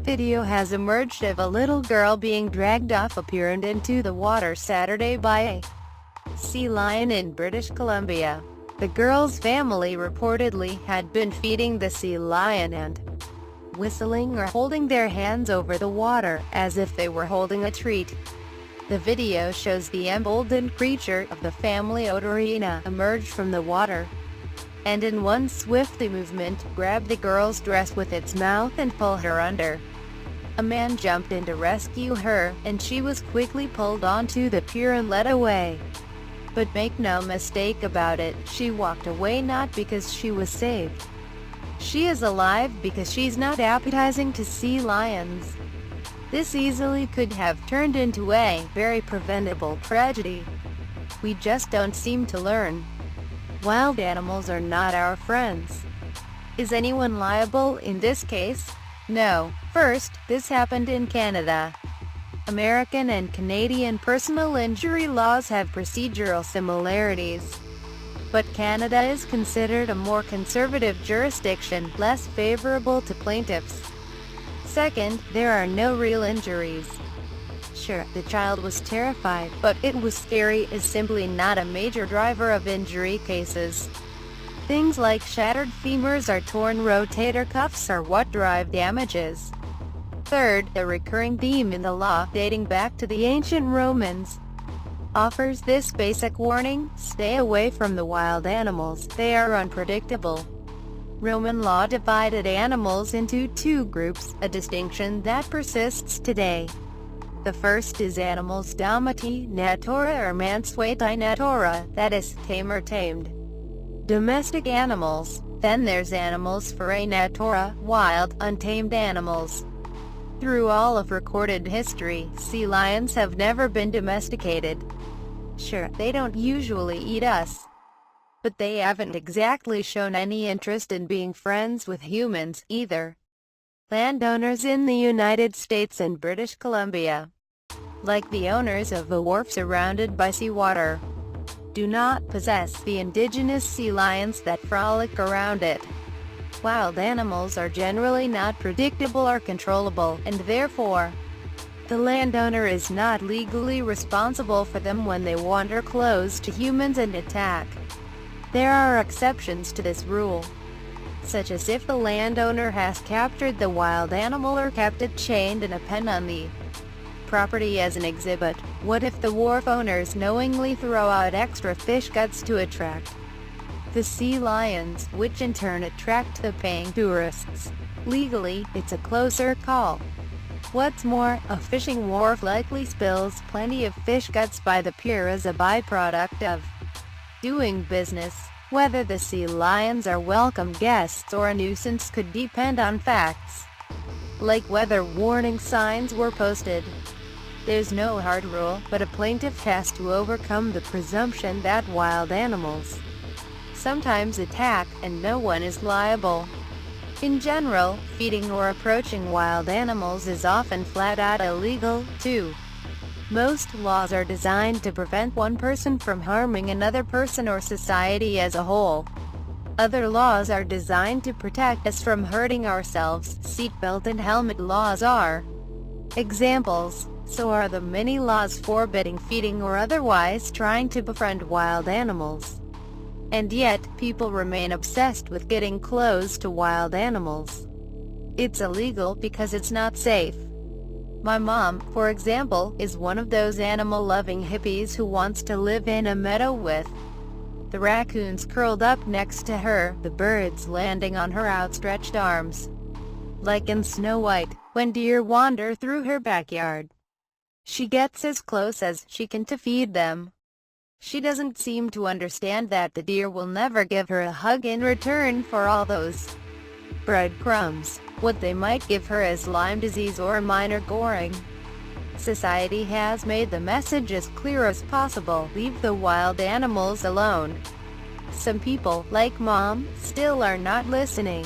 Video has emerged of a little girl being dragged off a pier and into the water Saturday by a sea lion in British Columbia. The girl's family reportedly had been feeding the sea lion and whistling or holding their hands over the water, as if they were holding a treat. The video shows the emboldened creature of the family Otorina emerge from the water, and in one swift movement, grab the girl's dress with its mouth and pull her under. A man jumped in to rescue her, and she was quickly pulled onto the pier and led away. But make no mistake about it, she walked away not because she was saved. She is alive because she's not appetizing to sea lions. This easily could have turned into a very preventable tragedy. We just don't seem to learn. Wild animals are not our friends. Is anyone liable in this case? No. First, this happened in Canada. American and Canadian personal injury laws have procedural similarities, but Canada is considered a more conservative jurisdiction, less favorable to plaintiffs. Second, there are no real injuries. Sure, the child was terrified, but "it was scary" is simply not a major driver of injury cases. Things like shattered femurs or torn rotator cuffs are what drive damages. Third, a recurring theme in the law, dating back to the ancient Romans, offers this basic warning: stay away from the wild animals, they are unpredictable. Roman law divided animals into two groups, a distinction that persists today. The first is animals domati natura or mansueti natura, that is, tame or tamed. Domestic animals. Then there's animals forae natura, wild, untamed animals. Through all of recorded history, sea lions have never been domesticated. Sure, they don't usually eat us, but they haven't exactly shown any interest in being friends with humans, either. Landowners in the United States and British Columbia, like the owners of a wharf surrounded by seawater, do not possess the indigenous sea lions that frolic around it. Wild animals are generally not predictable or controllable, and therefore, the landowner is not legally responsible for them when they wander close to humans and attack. There are exceptions to this rule, such as if the landowner has captured the wild animal or kept it chained in a pen on the property as an exhibit. What if the wharf owners knowingly throw out extra fish guts to attract the sea lions, which in turn attract the paying tourists? Legally, it's a closer call. What's more, a fishing wharf likely spills plenty of fish guts by the pier as a byproduct of doing business. Whether the sea lions are welcome guests or a nuisance could depend on facts, like whether warning signs were posted. There's no hard rule, but a plaintiff has to overcome the presumption that wild animals sometimes attack, and no one is liable. In general, feeding or approaching wild animals is often flat-out illegal, too. Most laws are designed to prevent one person from harming another person or society as a whole. Other laws are designed to protect us from hurting ourselves. Seatbelt and helmet laws are examples. So are the many laws forbidding feeding or otherwise trying to befriend wild animals. And yet, people remain obsessed with getting close to wild animals. It's illegal because it's not safe. My mom, for example, is one of those animal-loving hippies who wants to live in a meadow with the raccoons curled up next to her, the birds landing on her outstretched arms, like in Snow White, when deer wander through her backyard. She gets as close as she can to feed them. She doesn't seem to understand that the deer will never give her a hug in return for all those breadcrumbs. What they might give her is Lyme disease or minor goring. Society has made the message as clear as possible: leave the wild animals alone. Some people, like Mom, still are not listening.